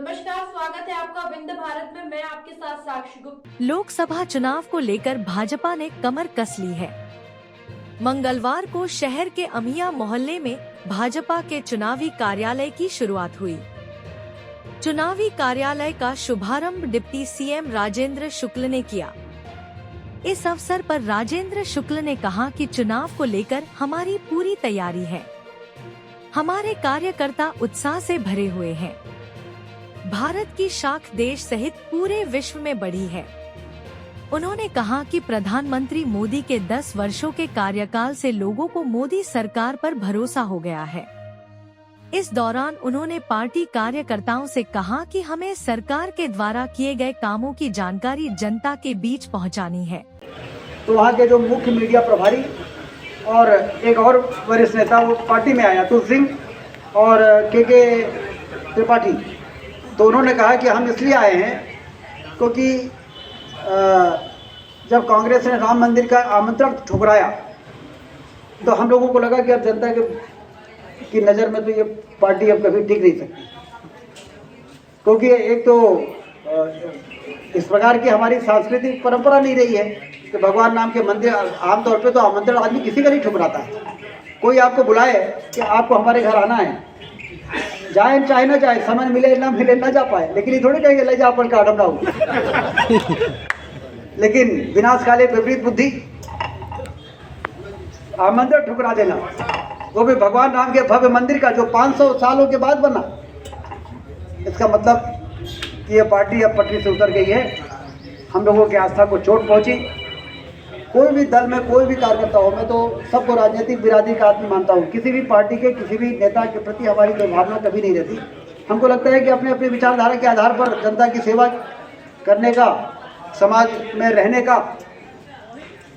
नमस्कार, स्वागत है आपका विंध्य भारत में। मैं आपके साथ साक्षी गुप्ता। लोकसभा चुनाव को लेकर भाजपा ने कमर कस ली है। मंगलवार को शहर के अमिया मोहल्ले में भाजपा के चुनावी कार्यालय की शुरुआत हुई। चुनावी कार्यालय का शुभारंभ डिप्टी सीएम राजेंद्र शुक्ल ने किया। इस अवसर पर राजेंद्र शुक्ल ने कहा कि चुनाव को लेकर हमारी पूरी तैयारी है। हमारे कार्यकर्ता उत्साह से भरे हुए हैं। भारत की शाख देश सहित पूरे विश्व में बढ़ी है। उन्होंने कहा कि प्रधानमंत्री मोदी के 10 वर्षों के कार्यकाल से लोगों को मोदी सरकार पर भरोसा हो गया है। इस दौरान उन्होंने पार्टी कार्यकर्ताओं से कहा कि हमें सरकार के द्वारा किए गए कामों की जानकारी जनता के बीच पहुंचानी है। तो वहाँ के जो मुख्य मीडिया प्रभारी और एक और वरिष्ठ नेता वो पार्टी में आया, तुलसी सिंह और के त्रिपाठी, तो उन्होंने कहा कि हम इसलिए आए हैं क्योंकि जब कांग्रेस ने राम मंदिर का आमंत्रण ठुकराया तो हम लोगों को लगा कि अब जनता की नज़र में तो ये पार्टी अब कभी टिक नहीं सकती, क्योंकि एक तो इस प्रकार की हमारी सांस्कृतिक परंपरा नहीं रही है कि भगवान नाम के मंदिर, आमतौर पे तो आमंत्रण आदमी किसी का नहीं ठुकराता है। कोई आपको बुलाए कि आपको हमारे घर आना है, जाए चाहे ना जाए, समय मिले ना मिले ना जा पाए, लेकिन ये थोड़ी कहेंगे ले जा अपन का आडम ना हो। लेकिन विनाश काले विपरीत बुद्धि, आमंत्रण ठुकरा देना, वो भी भगवान राम के भव्य मंदिर का जो 500 सालों के बाद बना। इसका मतलब कि ये पार्टी अब पटरी से उतर गई है। हम लोगों की आस्था को चोट पहुंची। कोई भी दल में कोई भी कार्यकर्ता हो, मैं तो सबको राजनीतिक बिरादरी का आदमी मानता हूँ। किसी भी पार्टी के किसी भी नेता के प्रति हमारी कोई भावना कभी नहीं रहती। हमको लगता है कि अपने अपने विचारधारा के आधार पर जनता की सेवा करने का, समाज में रहने का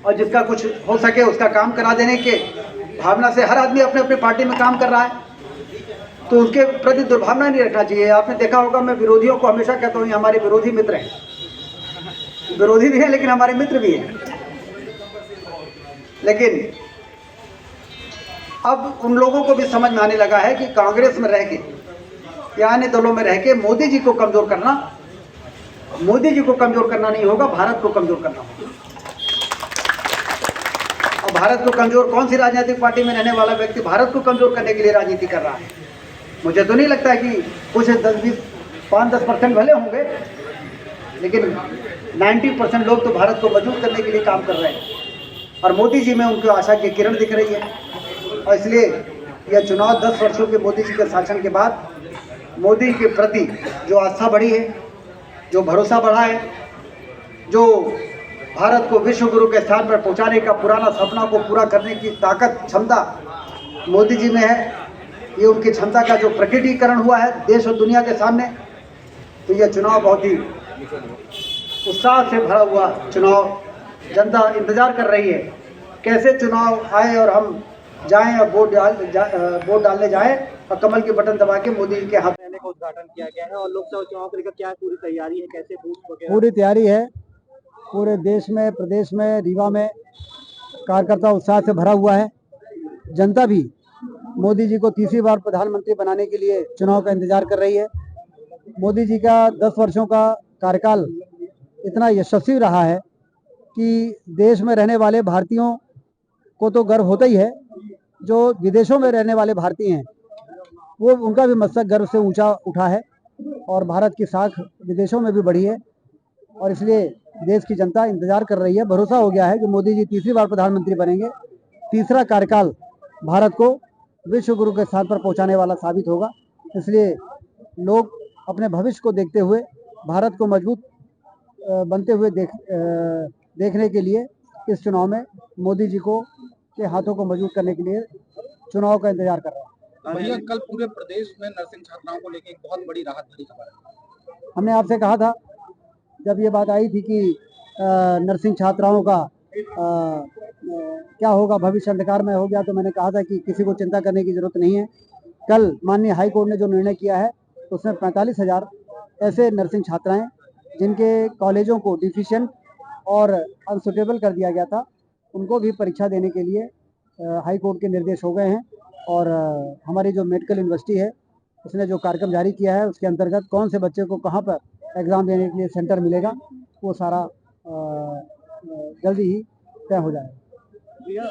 और जिसका कुछ हो सके उसका काम करा देने के भावना से हर आदमी अपने अपने पार्टी में काम कर रहा है, तो उसके प्रति दुर्भावना नहीं रखना चाहिए। आपने देखा होगा, मैं विरोधियों को हमेशा कहता हूँ ये हमारे विरोधी मित्र हैं। विरोधी भी हैं लेकिन हमारे मित्र भी हैं। लेकिन अब उन लोगों को भी समझ में आने लगा है कि कांग्रेस में रह के या अन्य दलों में रह के मोदी जी को कमजोर करना नहीं होगा, भारत को कमजोर करना होगा। और भारत को कमजोर, कौन सी राजनीतिक पार्टी में रहने वाला व्यक्ति भारत को कमजोर करने के लिए राजनीति कर रहा है? मुझे तो नहीं लगता है कि कुछ 5-10% भले होंगे, लेकिन 90% लोग तो भारत को मजबूत करने के लिए काम कर रहे हैं। और मोदी जी में उनको आशा की किरण दिख रही है। और इसलिए यह चुनाव 10 वर्षों के मोदी जी के शासन के बाद मोदी के प्रति जो आस्था बढ़ी है, जो भरोसा बढ़ा है, जो भारत को विश्व गुरु के स्थान पर पहुंचाने का पुराना सपना को पूरा करने की ताकत, क्षमता मोदी जी में है, ये उनकी क्षमता का जो प्रकटीकरण हुआ है देश और दुनिया के सामने। तो यह चुनाव बहुत ही उत्साह से भरा हुआ चुनाव, जनता इंतजार कर रही है कैसे चुनाव आए और हम जाएं और वोट डालने जाएं और कमल के बटन दबा के मोदी जी के हाथ रहने का उद्घाटन किया गया है। और लोकसभा चुनाव को लेकर क्या पूरी तैयारी है, कैसे बूथ वगैरह? पूरी तैयारी है। पूरे देश में, प्रदेश में, रीवा में कार्यकर्ता उत्साह से भरा हुआ है। जनता भी मोदी जी को तीसरी बार प्रधानमंत्री बनाने के लिए चुनाव का इंतजार कर रही है। मोदी जी का 10 वर्षों का कार्यकाल इतना यशस्वी रहा है कि देश में रहने वाले भारतीयों को तो गर्व होता ही है, जो विदेशों में रहने वाले भारतीय हैं वो उनका भी मस्तक गर्व से ऊंचा उठा है और भारत की साख विदेशों में भी बढ़ी है। और इसलिए देश की जनता इंतजार कर रही है। भरोसा हो गया है कि मोदी जी तीसरी बार प्रधानमंत्री बनेंगे। तीसरा कार्यकाल भारत को विश्व गुरु के स्थान पर पहुंचाने वाला साबित होगा। इसलिए लोग अपने भविष्य को देखते हुए, भारत को मजबूत बनते हुए देखने के लिए इस चुनाव में मोदी जी को के हाथों को मजबूत करने के लिए चुनाव का इंतजार कर रहे हैं। भैया, कल पूरे प्रदेश में नर्सिंग छात्राओं को लेकर एक बहुत बड़ी राहत भरी खबर है। हमने आपसे कहा था जब ये बात आई थी कि नर्सिंग छात्राओं का क्या होगा, भविष्य अंधकार में हो गया, तो मैंने कहा था कि किसी को चिंता करने की जरूरत नहीं है। कल माननीय हाई कोर्ट ने जो निर्णय किया है उसमें 45,000 ऐसे नर्सिंग छात्राएं जिनके कॉलेजों को डिफिशिएंट और अनसुटेबल कर दिया गया था, उनको भी परीक्षा देने के लिए हाई कोर्ट के निर्देश हो गए हैं। और हमारी जो मेडिकल यूनिवर्सिटी है उसने जो कार्यक्रम जारी किया है उसके अंतर्गत कौन से बच्चे को कहाँ पर एग्ज़ाम देने के लिए सेंटर मिलेगा वो सारा जल्दी ही तय हो जाएगा।